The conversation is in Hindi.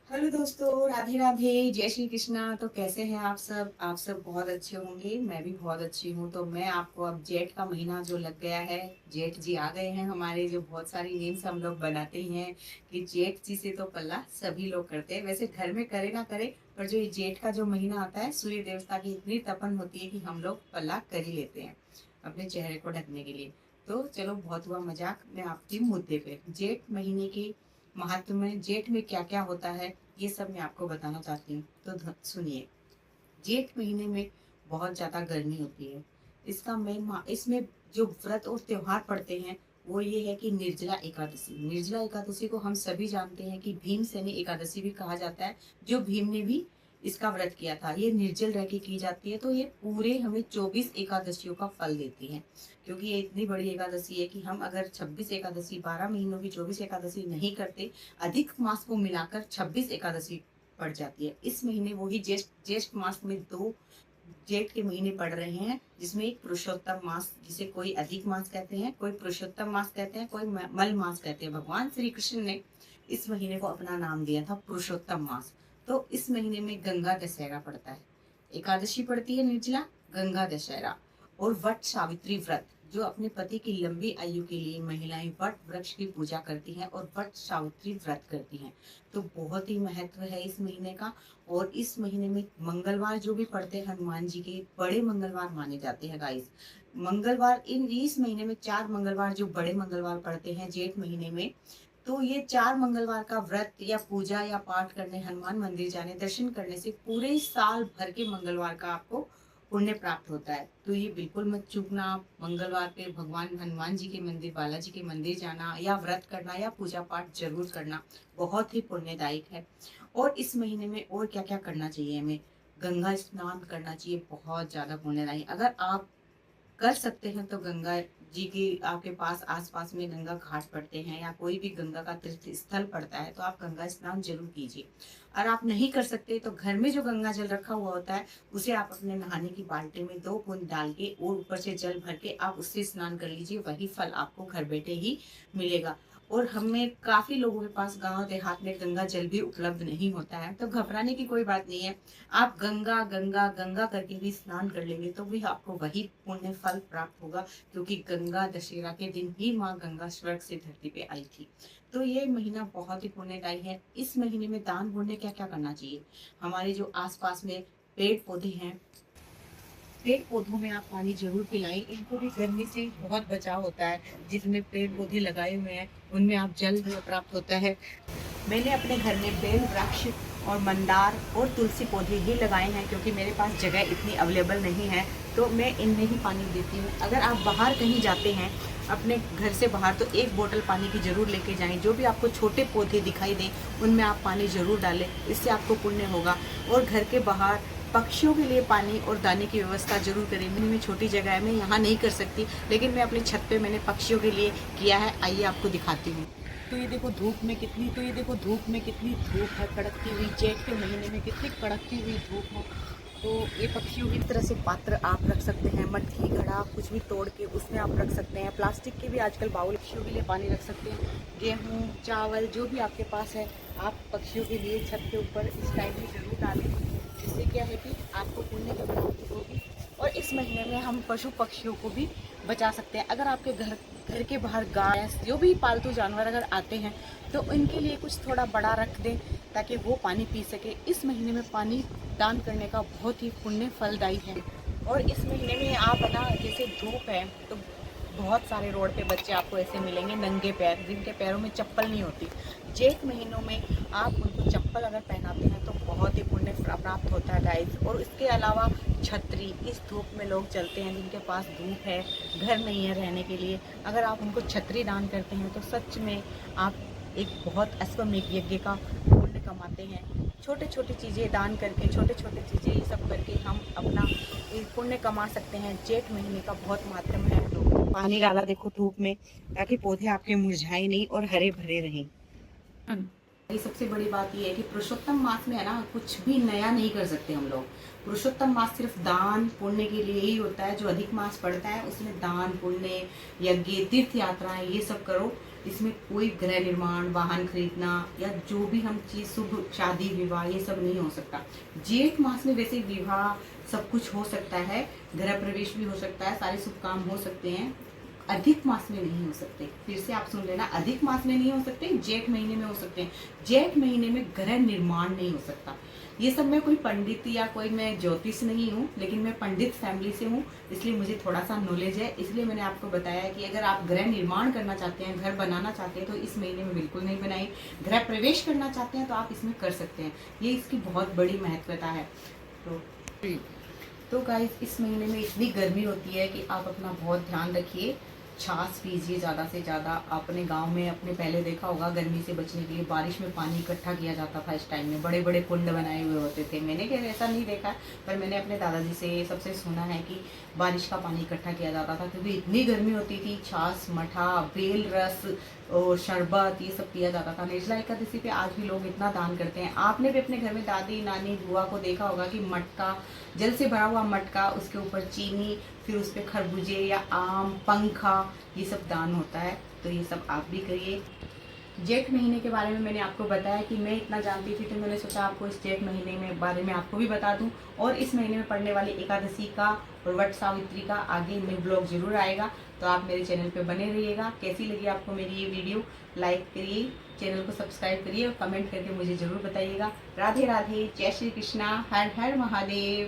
हेलो दोस्तों, राधे राधे, जय श्री कृष्णा। तो कैसे हैं आप सब बहुत अच्छे होंगे। मैं भी बहुत अच्छी हूँ। तो मैं आपको अब जेठ का महीना जो लग गया है, जेठ जी आ गए हैं हमारे। जो बहुत सारी नेम्स हम लोग बनाते हैं कि जेठ जी से तो पल्ला सभी लोग करते हैं। वैसे घर में करे ना करे, पर जो ये जेठ का जो महीना आता है, सूर्य देवता की इतनी तपन होती है कि हम लोग पल्ला कर ही लेते हैं अपने चेहरे को ढकने के लिए। तो चलो, बहुत हुआ मजाक। मैं आपकी मुद्दे पे, जेठ महीने की महत्व में, जेठ में क्या क्या होता है, ये सब मैं आपको बताना चाहती हूँ। तो सुनिए। जेठ महीने में बहुत ज्यादा गर्मी होती है। इसमें जो व्रत और त्योहार पड़ते हैं, वो ये है कि निर्जला एकादशी। निर्जला एकादशी को हम सभी जानते हैं कि भीमसेनी एकादशी भी कहा जाता है। जो भीम ने भी इसका व्रत किया था, ये निर्जल रह के की जाती है। तो ये पूरे हमें 24 एकादशियों का फल देती है। क्योंकि ये इतनी बड़ी एकादशी है कि हम अगर 26 एकादशी, 12 महीनों की 24 एकादशी नहीं करते, अधिक मास को मिलाकर 26 एकादशी पड़ जाती है। इस महीने वो ही ज्येष्ठ ज्येष्ठ मास में दो जेठ के महीने पड़ रहे हैं, जिसमें एक पुरुषोत्तम मास, जिसे कोई अधिक मास कहते हैं, कोई पुरुषोत्तम मास कहते हैं, कोई मल मास कहते हैं। भगवान श्री कृष्ण ने इस महीने को अपना नाम दिया था पुरुषोत्तम मास। तो इस महीने में गंगा दशहरा पड़ता है। एकादशी पड़ती है निर्जला, गंगा दशहरा और वट सावित्री व्रत। जो अपने पति की लंबी आयु के लिए महिलाएं वट वृक्ष की पूजा करती हैं और वट सावित्री व्रत करती हैं। तो बहुत ही महत्व है इस महीने का। और इस महीने में मंगलवार जो भी पड़ते हैं, हनुमान जी के बड़े मंगलवार माने जाते हैं गाइस। मंगलवार, इस महीने में 4 मंगलवार जो बड़े मंगलवार पड़ते हैं जेठ महीने में। तो ये 4 मंगलवार का व्रत या पूजा या पाठ करने, हनुमान मंदिर जाने, दर्शन करने से पूरे साल भर के मंगलवार का आपको पुण्य प्राप्त होता है। तो ये बिल्कुल मत चूकना। आप मंगलवार पे भगवान हनुमान जी के मंदिर, बालाजी के मंदिर जाना या व्रत करना या पूजा पाठ जरूर करना, बहुत ही पुण्यदायक है। और इस महीने में और क्या क्या करना चाहिए हमें? गंगा स्नान करना चाहिए, बहुत ज्यादा पुण्यदायी। अगर आप कर सकते हैं तो गंगा जी की, आपके पास आसपास में गंगा घाट पड़ते हैं या कोई भी गंगा का तीर्थ स्थल पड़ता है, तो आप गंगा स्नान जरूर कीजिए। और आप नहीं कर सकते तो घर में जो गंगा जल रखा हुआ होता है, उसे आप अपने नहाने की बाल्टी में 2 बूंद डाल के और ऊपर से जल भर के आप उससे स्नान कर लीजिए। वही फल आपको घर बैठे ही मिलेगा। और हमें काफी लोगों के पास गांव देहात में गंगा जल भी उपलब्ध नहीं होता है, तो घबराने की कोई बात नहीं है। आप गंगा गंगा गंगा करके भी स्नान कर लेंगे तो भी आपको वही पुण्य फल प्राप्त होगा। क्योंकि गंगा दशहरा के दिन ही माँ गंगा स्वर्ग से धरती पे आई थी। तो ये महीना बहुत ही पुण्यदायी है। इस महीने में दान पुण्य क्या क्या करना चाहिए? हमारे जो आसपास में पेड़ पौधे हैं, पेड़ पौधों में आप पानी जरूर पिलाएं। इनको भी गर्मी से बहुत बचाव होता है। जिसमें पेड़ पौधे लगाए हुए हैं, उनमें आप जल प्राप्त होता है। मैंने अपने घर में बेल वृक्ष और मंदार और तुलसी पौधे ही लगाए हैं, क्योंकि मेरे पास जगह इतनी अवेलेबल नहीं है। तो मैं इनमें ही पानी देती हूँ। अगर आप बाहर कहीं जाते हैं अपने घर से बाहर, तो 1 बोतल पानी की जरूर लेके जाएं। जो भी आपको छोटे पौधे दिखाई दें, उनमें आप पानी जरूर डालें, इससे आपको पुण्य होगा। और घर के बाहर पक्षियों के लिए पानी और दाने की व्यवस्था जरूर करें। में छोटी जगह है, मैं यहाँ नहीं कर सकती, लेकिन मैं अपनी छत पे मैंने पक्षियों के लिए किया है। आइए आपको दिखाती हूँ। तो ये देखो धूप में कितनी धूप है कड़कती हुई। जेठ के महीने में कितनी कड़कती हुई धूप है। तो ये पक्षियों की तरह से पात्र आप रख सकते हैं। मटकी, घड़ा कुछ भी तोड़ के उसमें आप रख सकते हैं। प्लास्टिक के भी आजकल बाउल, पक्षियों के लिए पानी रख सकते हैं। गेहूँ, चावल जो भी आपके पास है, आप पक्षियों के लिए छत के ऊपर इस टाइम में जरूर डालें। जिससे क्या है कि आपको पुण्य की प्राप्ति होगी। और इस महीने में हम पशु पक्षियों को भी बचा सकते हैं। अगर आपके घर के बाहर गाय, जो भी पालतू जानवर अगर आते हैं, तो इनके लिए कुछ थोड़ा बड़ा रख दें ताकि वो पानी पी सके। इस महीने में पानी दान करने का बहुत ही पुण्य फलदायी है। और इस महीने में आप ना, जैसे धूप है, तो बहुत सारे रोड पे बच्चे आपको ऐसे मिलेंगे नंगे पैर, जिनके पैरों में चप्पल नहीं होती। जेठ महीनों में आप उनको चप्पल अगर पहनाते हैं तो बहुत ही पुण्य प्राप्त होता है गाइस। और इसके अलावा छतरी, इस धूप में लोग चलते हैं जिनके पास धूप है, घर नहीं है रहने के लिए, अगर आप उनको छतरी दान करते हैं तो सच में आप एक बहुत अश्वमेध यज्ञ का पुण्य कमाते हैं। छोटे छोटे चीज़ें दान करके, छोटे छोटे चीज़ें ये सब करके हम अपना पुण्य कमा सकते हैं। जेठ महीने का बहुत महत्व है। पानी डाला देखो धूप में, ताकि पौधे आपके मुरझाए नहीं और हरे भरे रहें। ये सबसे बड़ी बात यह है कि पुरुषोत्तम मास में है ना, कुछ भी नया नहीं कर सकते हम लोग। पुरुषोत्तम मास सिर्फ दान पुण्य के लिए ही होता है। जो अधिक मास पड़ता है उसमें दान पुण्य, यज्ञ, तीर्थ यात्राएं, ये सब करो। इसमें कोई गृह निर्माण, वाहन खरीदना या जो भी हम चीज़ शुभ शादी विवाह ये सब नहीं हो सकता। जेठ मास में वैसे विवाह सब कुछ हो सकता है, गृह प्रवेश भी हो सकता है, सारे शुभ काम हो सकते हैं। अधिक मास में नहीं हो सकते। फिर से आप सुन लेना, अधिक मास में नहीं हो सकते, जेठ महीने में हो सकते हैं। जेठ महीने में गृह निर्माण नहीं हो सकता। ये सब मैं कोई पंडित या कोई मैं ज्योतिष नहीं हूँ, लेकिन मैं पंडित फैमिली से हूँ, इसलिए मुझे थोड़ा सा नॉलेज है। इसलिए मैंने आपको बताया कि अगर आप गृह निर्माण करना चाहते हैं, घर बनाना चाहते हैं, तो इस महीने में बिल्कुल नहीं बनाइए। गृह प्रवेश करना चाहते हैं तो आप इसमें कर सकते हैं। ये इसकी बहुत बड़ी महत्वता है। तो गाइस, इस महीने में इतनी गर्मी होती है कि आप अपना बहुत ध्यान रखिए। छाछ पीजिए ज़्यादा से ज़्यादा। आपने गांव में अपने पहले देखा होगा, गर्मी से बचने के लिए बारिश में पानी इकट्ठा किया जाता था। इस टाइम में बड़े बड़े कुंड बनाए हुए होते थे। मैंने क्या ऐसा नहीं देखा, पर मैंने अपने दादाजी से सबसे सुना है कि बारिश का पानी इकट्ठा किया जाता था, क्योंकि इतनी गर्मी होती थी। छाछ, मठा, बेल रस और शरबत ये सब पिया जाता था। निर्जला एकादशी पे आज भी लोग इतना दान करते हैं। आपने भी अपने घर में दादी, नानी, बुआ को देखा होगा कि मटका, जल से भरा हुआ मटका, उसके ऊपर चीनी, फिर उस पर खरबूजे या आम, पंखा, ये सब दान होता है। तो ये सब आप भी करिए। जेठ महीने के बारे में मैंने आपको बताया कि मैं इतना जानती थी, तो मैंने सोचा आपको इस जेठ महीने में बारे में आपको भी बता दूं। और इस महीने में पड़ने वाली एकादशी का और वट सावित्री का आगे में ब्लॉग जरूर आएगा, तो आप मेरे चैनल पे बने रहिएगा। कैसी लगी आपको मेरी ये वीडियो, लाइक करिए, चैनल को सब्सक्राइब करिए और कमेंट करके मुझे ज़रूर बताइएगा। राधे राधे, जय श्री कृष्णा, हर हर महादेव।